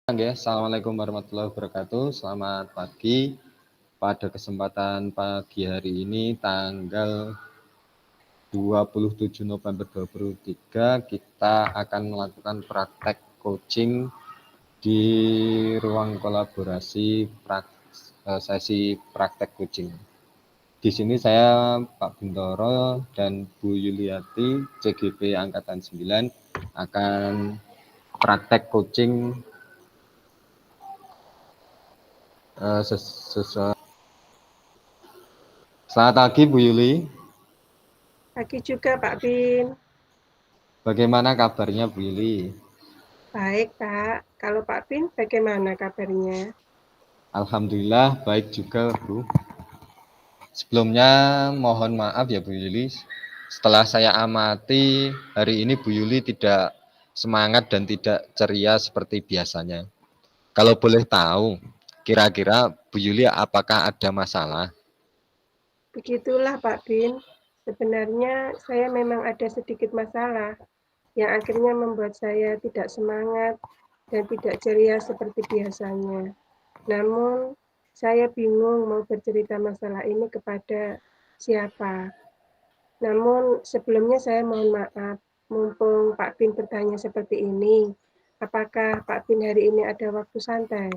Assalamualaikum warahmatullahi wabarakatuh. Selamat pagi. Pada kesempatan pagi hari ini tanggal 27 November 2023 kita akan melakukan praktek coaching di ruang kolaborasi sesi praktek coaching. Di sini saya Pak Bintoro dan Bu Yuliati CGP Angkatan 9 akan praktek coaching sesuai. Selamat pagi Bu Yuli. Pagi juga Pak Bin. Bagaimana kabarnya Bu Yuli? Baik Pak. Kalau Pak Bin bagaimana kabarnya? Alhamdulillah baik juga Bu. Sebelumnya mohon maaf ya Bu Yuli. Setelah saya amati hari ini Bu Yuli tidak semangat dan tidak ceria seperti biasanya. Kalau boleh tahu, kira-kira Bu Yuli apakah ada masalah? Begitulah Pak Bin. Sebenarnya saya memang ada sedikit masalah yang akhirnya membuat saya tidak semangat dan tidak ceria seperti biasanya. Namun saya bingung mau bercerita masalah ini kepada siapa. Namun sebelumnya saya mohon maaf, mumpung Pak Bin bertanya seperti ini, apakah Pak Bin hari ini ada waktu santai?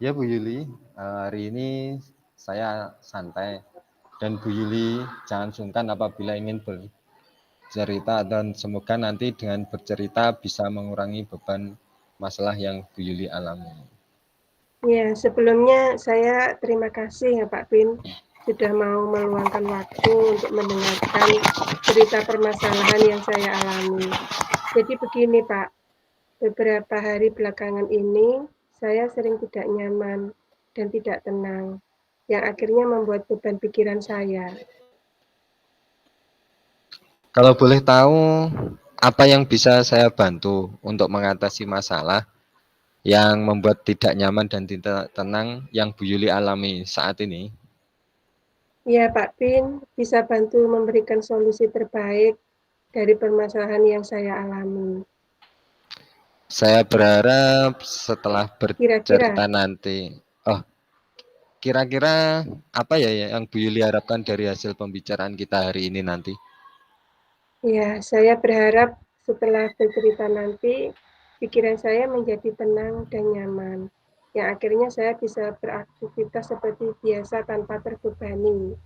Ya Bu Yuli, hari ini saya santai dan Bu Yuli jangan sungkan apabila ingin bercerita dan semoga nanti dengan bercerita bisa mengurangi beban masalah yang Bu Yuli alami. Ya, sebelumnya saya terima kasih ya Pak Bin sudah mau meluangkan waktu untuk mendengarkan cerita permasalahan yang saya alami. Jadi begini Pak, beberapa hari belakangan ini saya sering tidak nyaman dan tidak tenang, yang akhirnya membuat beban pikiran saya. Kalau boleh tahu apa yang bisa saya bantu untuk mengatasi masalah yang membuat tidak nyaman dan tidak tenang yang Bu Yuli alami saat ini? Ya Pak Bin, bisa bantu memberikan solusi terbaik dari permasalahan yang saya alami. Saya berharap setelah Kira-kira bercerita nanti, oh kira-kira apa ya yang Bu Yuli harapkan dari hasil pembicaraan kita hari ini nanti? ya, saya berharap setelah bercerita nanti, pikiran saya menjadi tenang dan nyaman. Yang akhirnya saya bisa beraktivitas seperti biasa tanpa terbebani.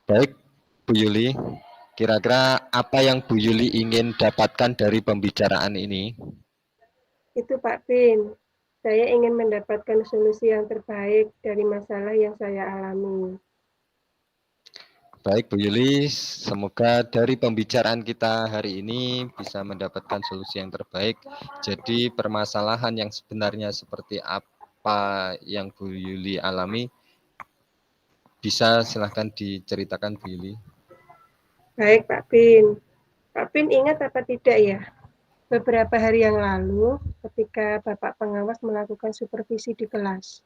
Baik Bu Yuli, kira-kira apa yang Bu Yuli ingin dapatkan dari pembicaraan ini? Itu Pak Bin, saya ingin mendapatkan solusi yang terbaik dari masalah yang saya alami. Baik Bu Yuli, semoga dari pembicaraan kita hari ini bisa mendapatkan solusi yang terbaik. Jadi permasalahan yang sebenarnya seperti apa yang Bu Yuli alami, bisa silahkan diceritakan Bu Yuli. Baik Pak Bin, Pak Bin ingat apa tidak ya? Beberapa hari yang lalu, ketika Bapak pengawas melakukan supervisi di kelas.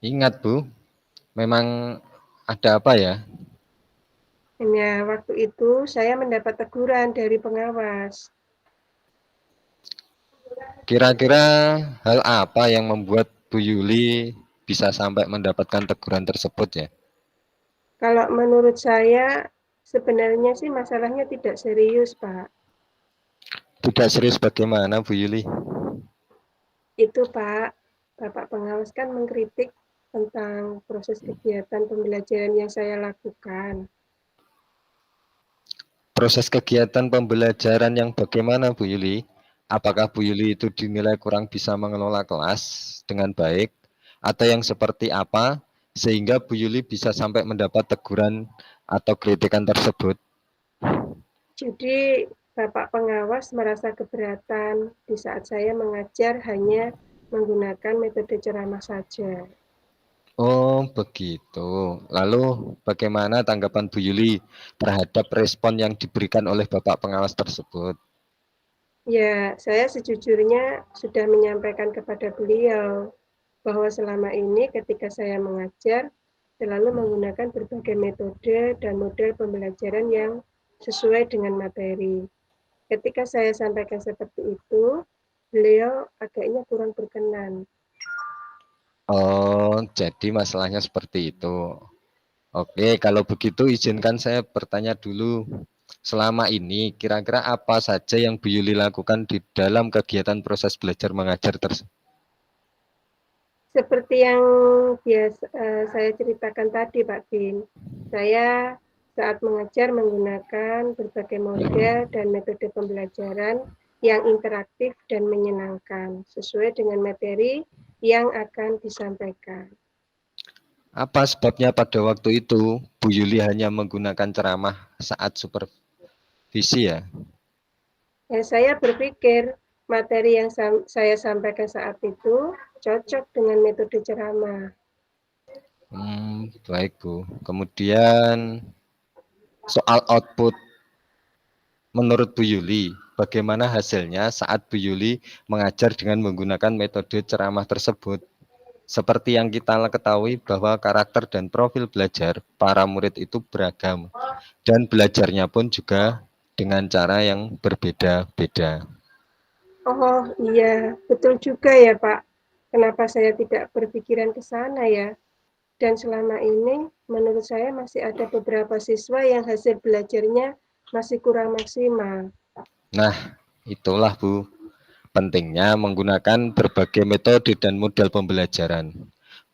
Ingat Bu, memang ada apa ya? Hanya waktu itu saya mendapat teguran dari pengawas. Kira-kira hal apa yang membuat Bu Yuli bisa sampai mendapatkan teguran tersebut ya? Kalau menurut saya, sebenarnya sih masalahnya tidak serius, Pak. Tidak serius bagaimana Bu Yuli? Itu, Pak, Bapak pengawas kan mengkritik tentang proses kegiatan pembelajaran yang saya lakukan. Proses kegiatan pembelajaran yang bagaimana Bu Yuli? Apakah Bu Yuli itu dinilai kurang bisa mengelola kelas dengan baik? Atau yang seperti apa? Sehingga Bu Yuli bisa sampai mendapat teguran atau kritikan tersebut? Jadi, Bapak pengawas merasa keberatan di saat saya mengajar hanya menggunakan metode ceramah saja. Oh begitu. Lalu bagaimana tanggapan Bu Yuli terhadap respon yang diberikan oleh Bapak pengawas tersebut? Ya, saya sejujurnya sudah menyampaikan kepada beliau bahwa selama ini ketika saya mengajar, selalu menggunakan berbagai metode dan model pembelajaran yang sesuai dengan materi. Ketika saya sampaikan seperti itu, beliau agaknya kurang berkenan. Oh, jadi masalahnya seperti itu. Oke, kalau begitu izinkan saya bertanya dulu. Selama ini kira-kira apa saja yang Bu Yuli lakukan di dalam kegiatan proses belajar mengajar tersebut? Seperti yang saya ceritakan tadi, Pak Bin, saya saat mengajar menggunakan berbagai model dan metode pembelajaran yang interaktif dan menyenangkan, sesuai dengan materi yang akan disampaikan. Apa sebabnya pada waktu itu Bu Yuli hanya menggunakan ceramah saat supervisi ya? Saya berpikir materi yang saya sampaikan saat itu cocok dengan metode ceramah. Baik Bu. Kemudian soal output menurut Bu Yuli, bagaimana hasilnya saat Bu Yuli mengajar dengan menggunakan metode ceramah tersebut? Seperti yang kita ketahui bahwa karakter dan profil belajar para murid itu beragam dan belajarnya pun juga dengan cara yang berbeda-beda. Oh iya, betul juga ya Pak. Kenapa saya tidak berpikiran ke sana ya? Dan selama ini menurut saya masih ada beberapa siswa yang hasil belajarnya masih kurang maksimal. Nah, itulah Bu, pentingnya menggunakan berbagai metode dan model pembelajaran.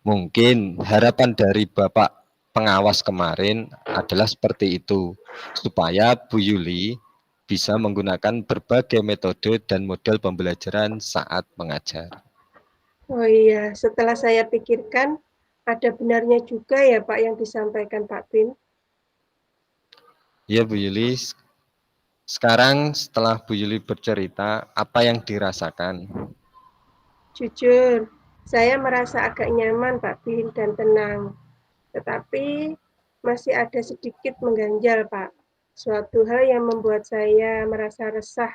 Mungkin harapan dari Bapak pengawas kemarin adalah seperti itu, supaya Bu Yuli bisa menggunakan berbagai metode dan model pembelajaran saat mengajar. Oh iya, setelah saya pikirkan, ada benarnya juga ya Pak yang disampaikan Pak Bin. Ya Bu Yuli, sekarang setelah Bu Yuli bercerita, apa yang dirasakan? Jujur, saya merasa agak nyaman Pak Bin dan tenang. Tetapi masih ada sedikit mengganjal Pak. Suatu hal yang membuat saya merasa resah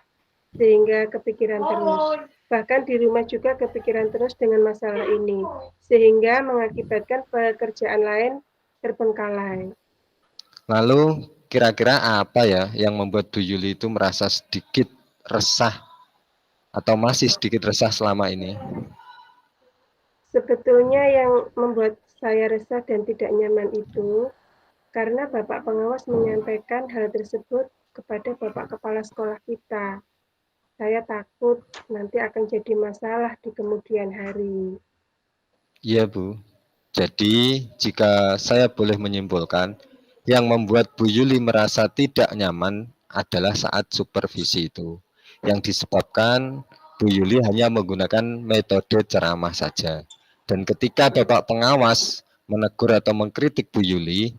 sehingga kepikiran terus. Bahkan di rumah juga kepikiran terus dengan masalah ini, sehingga mengakibatkan pekerjaan lain terbengkalai. Lalu kira-kira apa ya yang membuat Bu Yuli itu merasa sedikit resah atau masih sedikit resah selama ini? Sebetulnya yang membuat saya resah dan tidak nyaman itu karena Bapak Pengawas menyampaikan hal tersebut kepada Bapak Kepala Sekolah kita. Saya takut nanti akan jadi masalah di kemudian hari. Iya Bu, jadi jika saya boleh menyimpulkan, yang membuat Bu Yuli merasa tidak nyaman adalah saat supervisi itu. Yang disebabkan Bu Yuli hanya menggunakan metode ceramah saja. Dan ketika Bapak pengawas menegur atau mengkritik Bu Yuli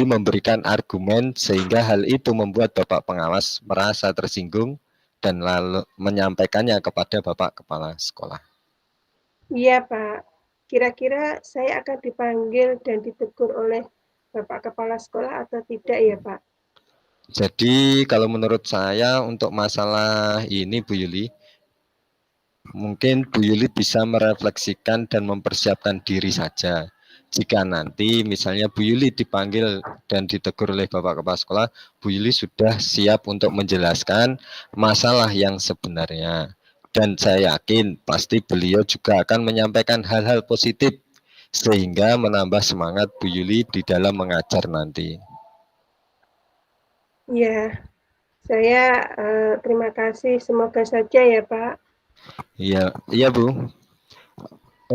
memberikan argumen sehingga hal itu membuat Bapak pengawas merasa tersinggung dan lalu menyampaikannya kepada Bapak Kepala Sekolah. Iya, Pak. Kira-kira saya akan dipanggil dan ditegur oleh Bapak Kepala Sekolah atau tidak ya, Pak? Jadi kalau menurut saya untuk masalah ini Bu Yuli, mungkin Bu Yuli bisa merefleksikan dan mempersiapkan diri saja. Jika nanti misalnya Bu Yuli dipanggil dan ditegur oleh Bapak Kepala Sekolah, Bu Yuli sudah siap untuk menjelaskan masalah yang sebenarnya. Dan saya yakin pasti beliau juga akan menyampaikan hal-hal positif sehingga menambah semangat Bu Yuli di dalam mengajar nanti. Iya, saya terima kasih. Semoga saja ya, Pak. Iya, iya Bu.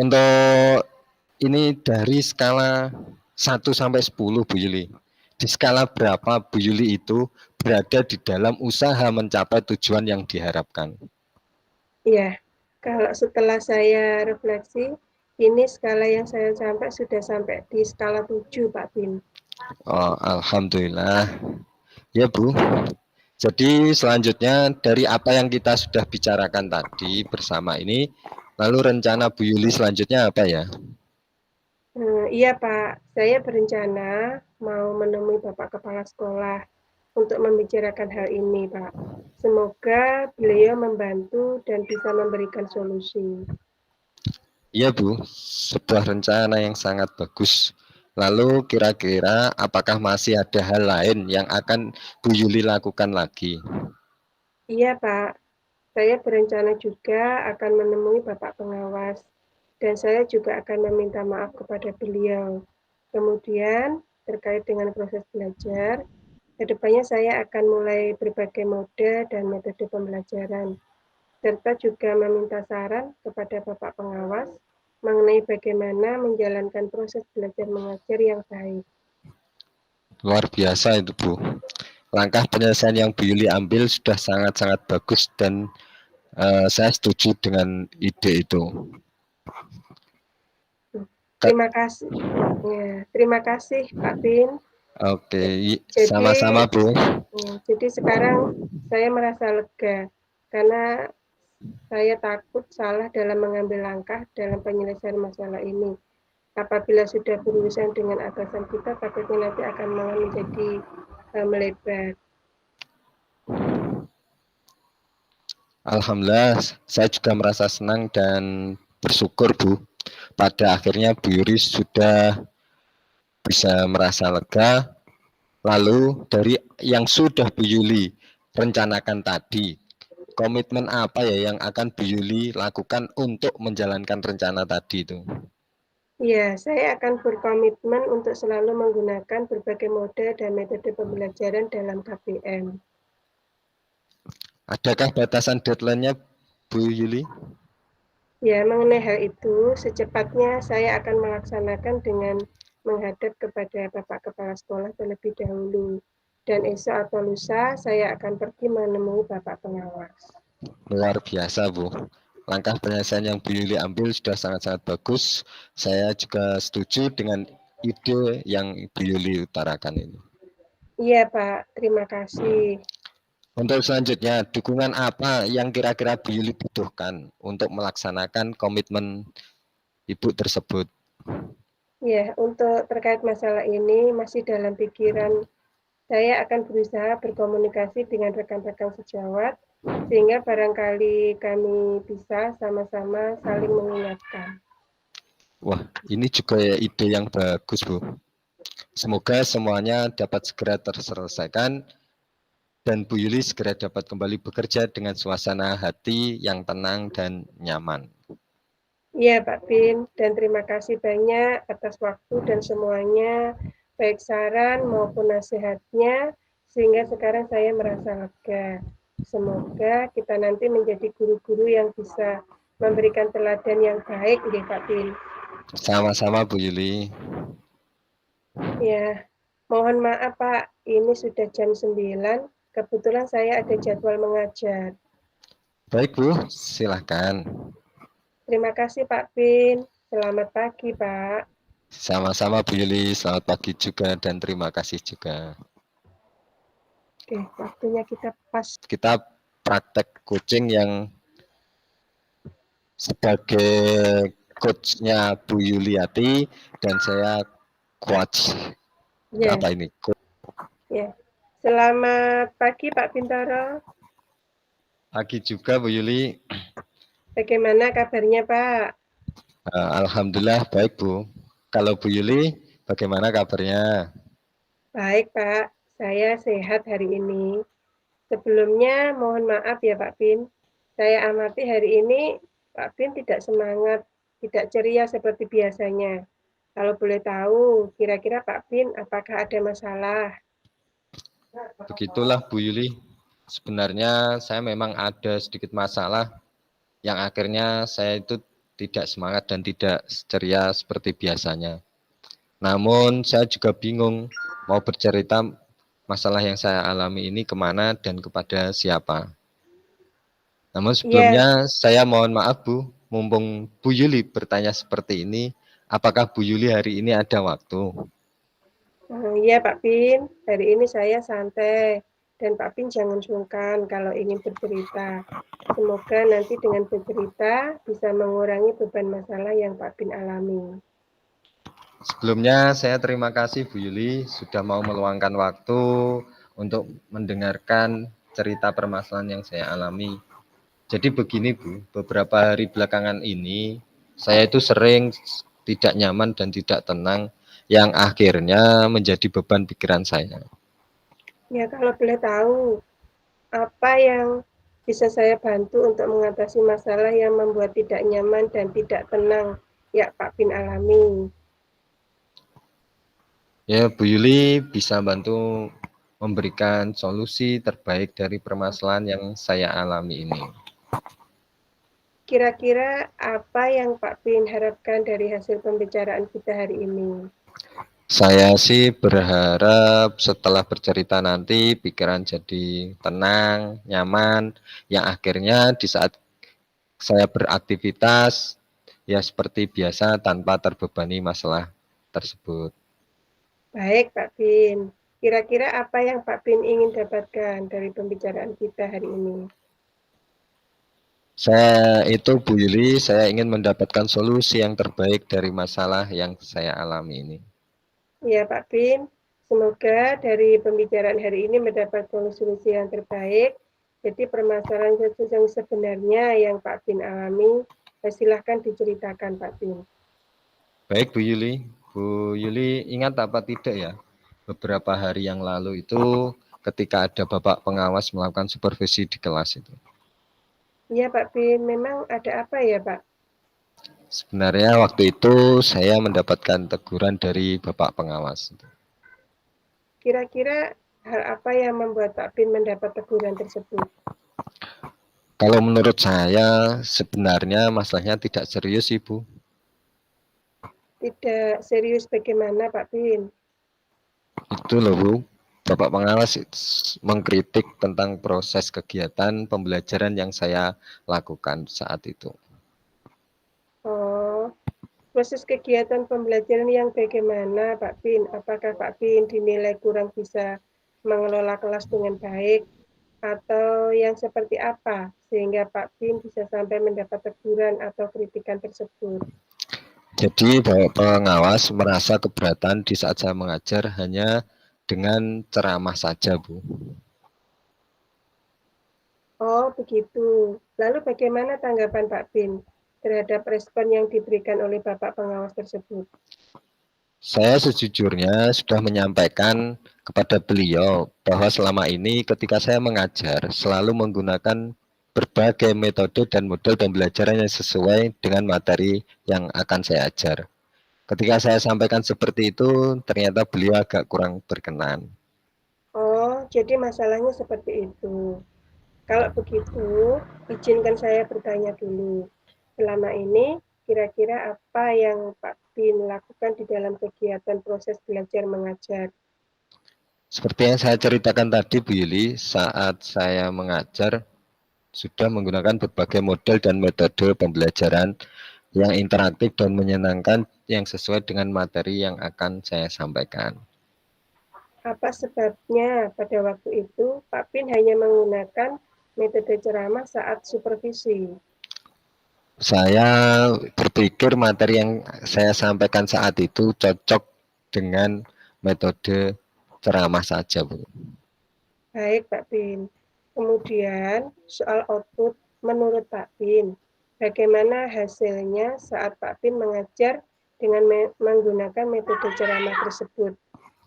Untuk ini dari skala 1 sampai 10 Bu Yuli. Di skala berapa Bu Yuli itu berada di dalam usaha mencapai tujuan yang diharapkan? Iya, kalau setelah saya refleksi, ini skala yang saya sampai sudah sampai di skala 7, Pak Bin. Oh, Alhamdulillah. Ya Bu. Jadi selanjutnya dari apa yang kita sudah bicarakan tadi bersama ini, lalu rencana Bu Yuli selanjutnya apa ya? Iya Pak, saya berencana mau menemui Bapak Kepala Sekolah untuk membicarakan hal ini Pak. Semoga beliau membantu dan bisa memberikan solusi. Iya Bu, sebuah rencana yang sangat bagus. Lalu kira-kira apakah masih ada hal lain yang akan Bu Yuli lakukan lagi? Iya, Pak. Saya berencana juga akan menemui Bapak pengawas, dan saya juga akan meminta maaf kepada beliau. Kemudian, terkait dengan proses belajar, kedepannya saya akan mulai berbagai mode dan metode pembelajaran, serta juga meminta saran kepada Bapak pengawas mengenai bagaimana menjalankan proses belajar mengajar yang baik. Luar biasa itu, Bu. Langkah penyelesaian yang Bu Yuli ambil sudah sangat-sangat bagus dan saya setuju dengan ide itu. Terima kasih. Ya, terima kasih Pak Bin. Oke, Jadi, sama-sama, Bu. jadi sekarang saya merasa lega karena saya takut salah dalam mengambil langkah dalam penyelesaian masalah ini. Apabila sudah berurusan dengan atasan kita, takutnya nanti akan malah menjadi melebar. Alhamdulillah, saya juga merasa senang dan bersyukur, Bu. Pada akhirnya Bu Yuri sudah bisa merasa lega. Lalu dari yang sudah Bu Yuli rencanakan tadi, komitmen apa ya yang akan Bu Yuli lakukan untuk menjalankan rencana tadi itu? Ya, saya akan berkomitmen untuk selalu menggunakan berbagai mode dan metode pembelajaran dalam KBM. Adakah batasan deadline-nya, Bu Yuli? Ya, mengenai hal itu, secepatnya saya akan melaksanakan dengan menghadap kepada Bapak Kepala Sekolah terlebih dahulu. Dan esok atau lusa, saya akan pergi menemui Bapak Pengawas. Luar biasa, Bu. Langkah penyelesaian yang Bu Yuli ambil sudah sangat-sangat bagus. Saya juga setuju dengan ide yang Bu Yuli utarakan ini. Iya, Pak. Terima kasih. Untuk selanjutnya, dukungan apa yang kira-kira Bu Yuli butuhkan untuk melaksanakan komitmen Ibu tersebut? Ya, untuk terkait masalah ini masih dalam pikiran. Saya akan berusaha berkomunikasi dengan rekan-rekan sejawat, sehingga barangkali kami bisa sama-sama saling mengingatkan. Wah, ini juga ya ide yang bagus, Bu. Semoga semuanya dapat segera terselesaikan dan Bu Yuli segera dapat kembali bekerja dengan suasana hati yang tenang dan nyaman. Iya, Pak Bin, dan terima kasih banyak atas waktu dan semuanya, baik saran maupun nasihatnya, sehingga sekarang saya merasa lega. Semoga kita nanti menjadi guru-guru yang bisa memberikan teladan yang baik, ya, Pak Bin. Sama-sama, Bu Yuli. Ya, mohon maaf Pak, ini sudah jam 9, kebetulan saya ada jadwal mengajar. Baik, Bu, silahkan. Terima kasih Pak Bin, selamat pagi Pak. Sama-sama, Bu Yuli. Selamat pagi juga dan terima kasih juga. Oke, waktunya kita pas. Kita praktek coaching yang sebagai coachnya Bu Yuliati dan saya coach Ya, apa ini? ya. Selamat pagi Pak Bintoro. Pagi juga Bu Yuli. Bagaimana kabarnya Pak? Alhamdulillah baik Bu. Kalau Bu Yuli bagaimana kabarnya? Baik Pak, saya sehat hari ini. Sebelumnya mohon maaf ya Pak Bin, saya amati hari ini Pak Bin tidak semangat, tidak ceria seperti biasanya. Kalau boleh tahu, kira-kira Pak Bin apakah ada masalah? Begitulah Bu Yuli. Sebenarnya saya memang ada sedikit masalah yang akhirnya saya itu tidak semangat dan tidak ceria seperti biasanya. Namun saya juga bingung mau bercerita masalah yang saya alami ini kemana dan kepada siapa. Namun Iya, sebelumnya saya mohon maaf Bu, mumpung Bu Yuli bertanya seperti ini, apakah Bu Yuli hari ini ada waktu? iya Pak Bin, hari ini saya santai dan Pak Bin jangan sungkan kalau ingin bercerita. Semoga nanti dengan bercerita bisa mengurangi beban masalah yang Pak Bin alami. Sebelumnya saya terima kasih Bu Yuli sudah mau meluangkan waktu untuk mendengarkan cerita permasalahan yang saya alami. Jadi begini Bu, beberapa hari belakangan ini saya itu sering tidak nyaman dan tidak tenang yang akhirnya menjadi beban pikiran saya. Ya kalau boleh tahu, apa yang bisa saya bantu untuk mengatasi masalah yang membuat tidak nyaman dan tidak tenang ya Pak Bin alami? Ya, Bu Yuli bisa bantu memberikan solusi terbaik dari permasalahan yang saya alami ini. Kira-kira apa yang Pak Bin harapkan dari hasil pembicaraan kita hari ini? Saya sih berharap setelah bercerita nanti pikiran jadi tenang, nyaman, yang akhirnya di saat saya beraktivitas ya seperti biasa tanpa terbebani masalah tersebut. Baik Pak Bin, kira-kira apa yang Pak Bin ingin dapatkan dari pembicaraan kita hari ini? Saya itu Bu Yuli, saya ingin mendapatkan solusi yang terbaik dari masalah yang saya alami ini. Ya Pak Bin, semoga dari pembicaraan hari ini mendapat solusi yang terbaik. Jadi permasalahan yang sebenarnya yang Pak Bin alami, silahkan diceritakan Pak Bin. Baik Bu Yuli, Bu Yuli ingat apa tidak ya? Beberapa hari yang lalu itu ketika ada Bapak pengawas melakukan supervisi di kelas itu. Iya Pak Bin, memang ada apa ya Pak? Sebenarnya waktu itu saya mendapatkan teguran dari Bapak pengawas. Kira-kira hal apa yang membuat Pak Bin mendapat teguran tersebut? Kalau menurut saya sebenarnya masalahnya tidak serius Ibu. Tidak serius bagaimana Pak Bin? Itu loh Bu, Bapak pengawas mengkritik tentang proses kegiatan pembelajaran yang saya lakukan saat itu. Oh, proses kegiatan pembelajaran yang bagaimana Pak Bin? Apakah Pak Bin dinilai kurang bisa mengelola kelas dengan baik? Atau yang seperti apa? Sehingga Pak Bin bisa sampai mendapat teguran atau kritikan tersebut. Jadi Bapak pengawas merasa keberatan di saat saya mengajar hanya dengan ceramah saja Bu. Oh, begitu. Lalu bagaimana tanggapan Pak Bin terhadap respon yang diberikan oleh Bapak pengawas tersebut? Saya sejujurnya sudah menyampaikan kepada beliau bahwa selama ini ketika saya mengajar selalu menggunakan berbagai metode dan model pembelajaran yang sesuai dengan materi yang akan saya ajar. Ketika saya sampaikan seperti itu, ternyata beliau agak kurang berkenan. Oh, jadi masalahnya seperti itu. Kalau begitu, izinkan saya bertanya dulu. Selama ini, kira-kira apa yang Pak Bin lakukan di dalam kegiatan proses belajar mengajar? Seperti yang saya ceritakan tadi Bu Yuli, saat saya mengajar sudah menggunakan berbagai model dan metode pembelajaran yang interaktif dan menyenangkan yang sesuai dengan materi yang akan saya sampaikan. Apa sebabnya pada waktu itu Pak Bin hanya menggunakan metode ceramah saat supervisi? Saya berpikir materi yang saya sampaikan saat itu cocok dengan metode ceramah saja, Bu. Baik, Pak Bin. Kemudian soal output menurut Pak Bin, bagaimana hasilnya saat Pak Bin mengajar dengan menggunakan metode ceramah tersebut?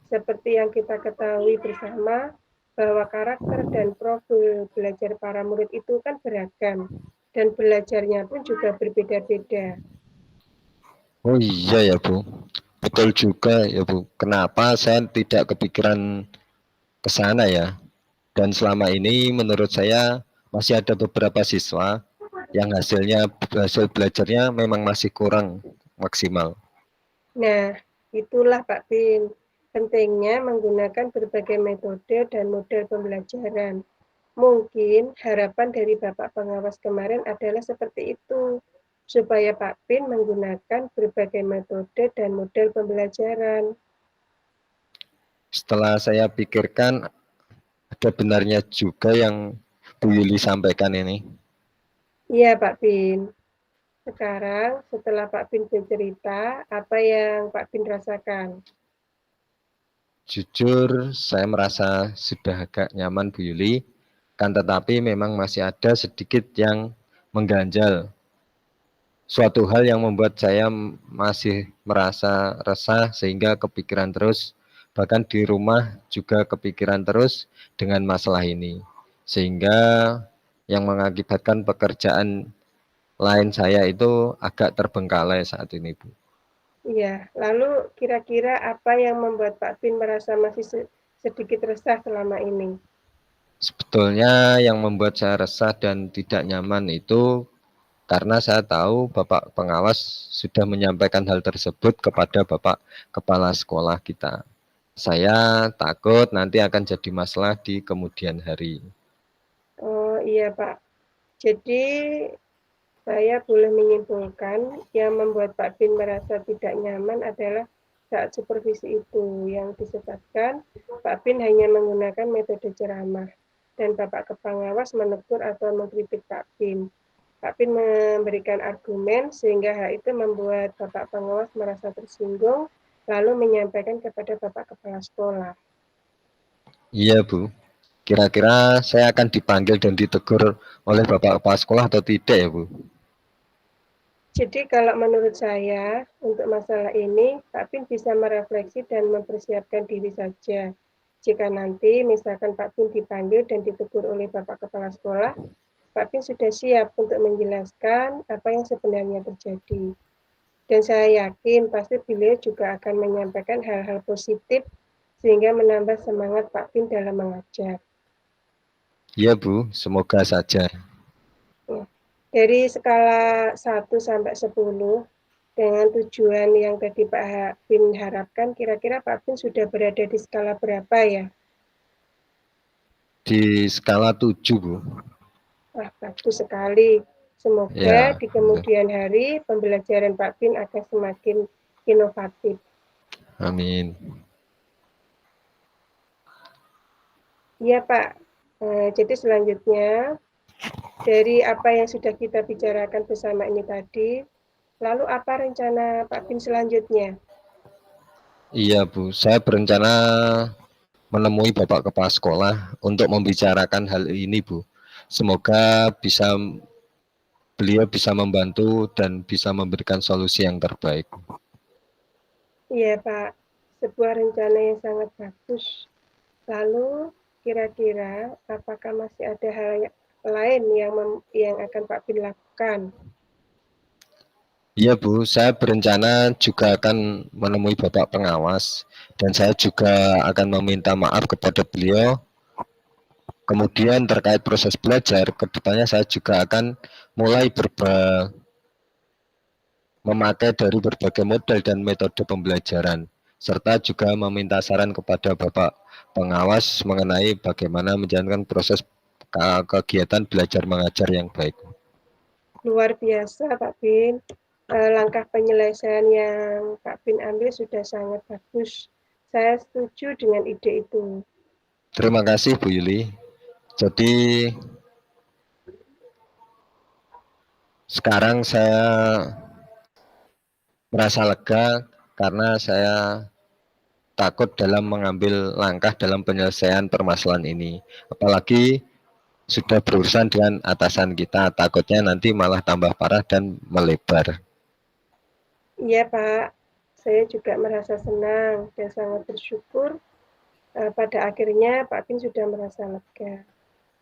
Seperti yang kita ketahui bersama, bahwa karakter dan profil belajar para murid itu kan beragam, dan belajarnya pun juga berbeda-beda. Oh iya ya, Bu. Betul juga ya, Bu. Kenapa saya tidak kepikiran ke sana ya? Dan selama ini menurut saya masih ada beberapa siswa yang hasil belajarnya memang masih kurang maksimal. Nah, itulah Pak Bin, pentingnya menggunakan berbagai metode dan model pembelajaran. Mungkin harapan dari Bapak pengawas kemarin adalah seperti itu, supaya Pak Bin menggunakan berbagai metode dan model pembelajaran. Setelah saya pikirkan, ada benarnya juga yang Bu Yuli sampaikan ini. Iya Pak Bin, sekarang setelah Pak Bin bercerita, apa yang Pak Bin rasakan? Jujur, saya merasa sudah agak nyaman Bu Yuli, kan tetapi memang masih ada sedikit yang mengganjal. Suatu hal yang membuat saya masih merasa resah sehingga kepikiran terus, bahkan di rumah juga kepikiran terus dengan masalah ini. Sehingga yang mengakibatkan pekerjaan lain saya itu agak terbengkalai saat ini, Bu. Iya, lalu kira-kira apa yang membuat Pak Bin merasa masih sedikit resah selama ini? Sebetulnya yang membuat saya resah dan tidak nyaman itu karena saya tahu Bapak pengawas sudah menyampaikan hal tersebut kepada Bapak Kepala Sekolah kita. Saya takut nanti akan jadi masalah di kemudian hari. Oh iya Pak, jadi saya boleh menyimpulkan yang membuat Pak Bin merasa tidak nyaman adalah saat supervisi itu yang disebabkan Pak Bin hanya menggunakan metode ceramah dan Bapak Pengawas menegur atau mengkritik Pak Bin. Pak Bin memberikan argumen sehingga hal itu membuat Bapak Pengawas merasa tersinggung lalu menyampaikan kepada Bapak Kepala Sekolah. Iya, Bu. Kira-kira saya akan dipanggil dan ditegur oleh Bapak Kepala Sekolah atau tidak ya, Bu? Jadi kalau menurut saya untuk masalah ini Pak Bin bisa merefleksi dan mempersiapkan diri saja. Jika nanti misalkan Pak Bin dipanggil dan ditegur oleh Bapak Kepala Sekolah, Pak Bin sudah siap untuk menjelaskan apa yang sebenarnya terjadi. Dan saya yakin pasti beliau juga akan menyampaikan hal-hal positif sehingga menambah semangat Pak Bin dalam mengajar. Iya, Bu. Semoga saja. Ya. Dari skala 1 sampai 10, dengan tujuan yang tadi Pak Bin harapkan, kira-kira Pak Bin sudah berada di skala berapa ya? Di skala 7, Bu. Wah, bagus sekali. Semoga Ya, di kemudian hari pembelajaran Pak Bin akan semakin inovatif. amin. Iya Pak, jadi selanjutnya dari apa yang sudah kita bicarakan bersama ini tadi, lalu apa rencana Pak Bin selanjutnya? Iya, Bu. Saya berencana menemui Bapak Kepala Sekolah untuk membicarakan hal ini, Bu. Semoga beliau bisa membantu dan bisa memberikan solusi yang terbaik. Iya Pak, sebuah rencana yang sangat bagus. Lalu kira-kira apakah masih ada hal lain yang akan Pak Bin lakukan? Iya, Bu, saya berencana juga akan menemui Bapak pengawas dan saya juga akan meminta maaf kepada beliau. Kemudian terkait proses belajar, kedepannya saya juga akan mulai memakai dari berbagai model dan metode pembelajaran, serta juga meminta saran kepada Bapak pengawas mengenai bagaimana menjalankan proses kegiatan belajar mengajar yang baik. Luar biasa Pak Bin, langkah penyelesaian yang Pak Bin ambil sudah sangat bagus. Saya setuju dengan ide itu. Terima kasih Bu Yuli. Jadi sekarang saya merasa lega karena saya takut dalam mengambil langkah dalam penyelesaian permasalahan ini. Apalagi sudah berurusan dengan atasan kita, takutnya nanti malah tambah parah dan melebar. Iya Pak, saya juga merasa senang dan sangat bersyukur pada akhirnya Pak Bin sudah merasa lega.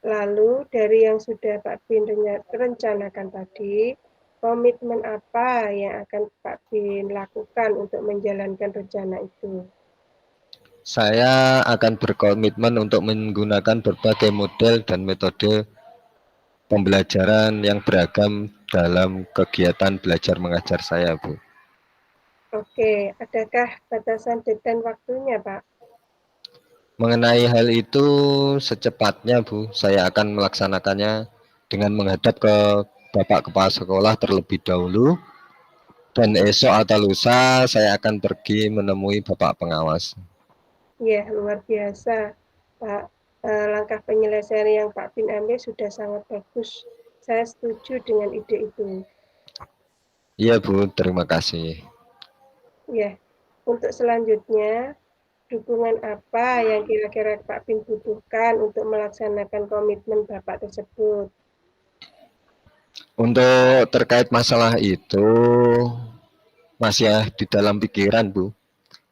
Lalu dari yang sudah Pak Bin rencanakan tadi, komitmen apa yang akan Pak Bin lakukan untuk menjalankan rencana itu? Saya akan berkomitmen untuk menggunakan berbagai model dan metode pembelajaran yang beragam dalam kegiatan belajar mengajar saya, Bu. Oke, adakah batasan deadline waktunya, Pak? Mengenai hal itu secepatnya, Bu, saya akan melaksanakannya dengan menghadap ke Bapak Kepala Sekolah terlebih dahulu dan esok atau lusa saya akan pergi menemui Bapak Pengawas. Ya, luar biasa, Pak. Langkah penyelesaian yang Pak Bin ambil sudah sangat bagus. Saya setuju dengan ide itu. Iya, Bu, terima kasih. Ya, untuk selanjutnya, dukungan apa yang kira-kira Pak Bin butuhkan untuk melaksanakan komitmen Bapak tersebut? Untuk terkait masalah itu masih di dalam pikiran, Bu.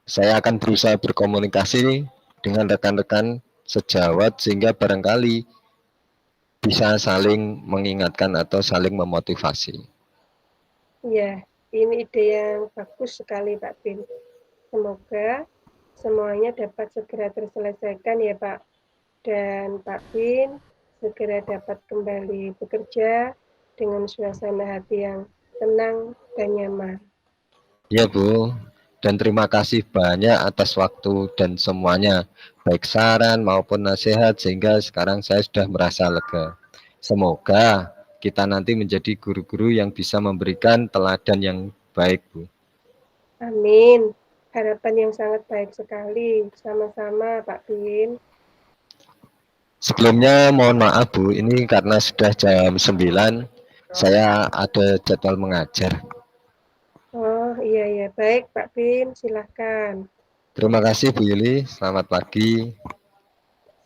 Saya akan berusaha berkomunikasi dengan rekan-rekan sejawat sehingga barangkali bisa saling mengingatkan atau saling memotivasi. Ya, ini ide yang bagus sekali Pak Bin. Semoga semuanya dapat segera terselesaikan ya Pak. Dan Pak Bin segera dapat kembali bekerja dengan suasana hati yang tenang dan nyaman. Ya Bu, dan terima kasih banyak atas waktu dan semuanya, baik saran maupun nasihat, sehingga sekarang saya sudah merasa lega. Semoga kita nanti menjadi guru-guru yang bisa memberikan teladan yang baik, Bu. Amin. Harapan yang sangat baik sekali. Sama-sama Pak Bin. Sebelumnya mohon maaf Bu, ini karena sudah jam 9, saya ada jadwal mengajar. Oh iya, baik Pak Bin, silahkan. Terima kasih Bu Yuli, selamat pagi.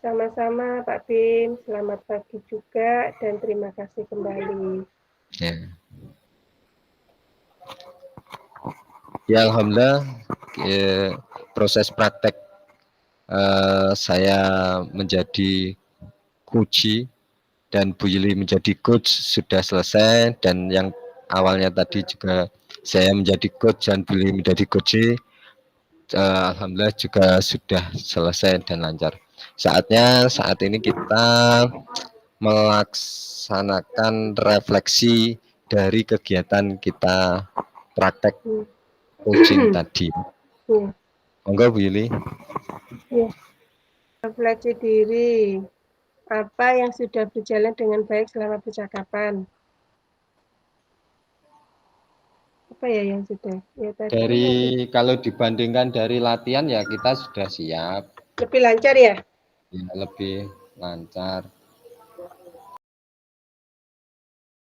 Sama-sama Pak Bin, selamat pagi juga dan terima kasih kembali. Ya, ya Alhamdulillah, proses praktek saya menjadi coach dan Bu Yuli menjadi coach sudah selesai, dan yang awalnya tadi juga saya menjadi coach dan Bu Yuli menjadi coach, alhamdulillah juga sudah selesai dan lancar. Saatnya saat ini kita melaksanakan refleksi dari kegiatan kita praktek coaching tadi. Monggo Bu Yuli. Ya. Refleksi diri. Apa yang sudah berjalan dengan baik selama percakapan? Apa ya yang sudah? Ya, tadi Kalau dibandingkan dari latihan ya kita sudah siap. lebih lancar ya? Ya, lebih lancar.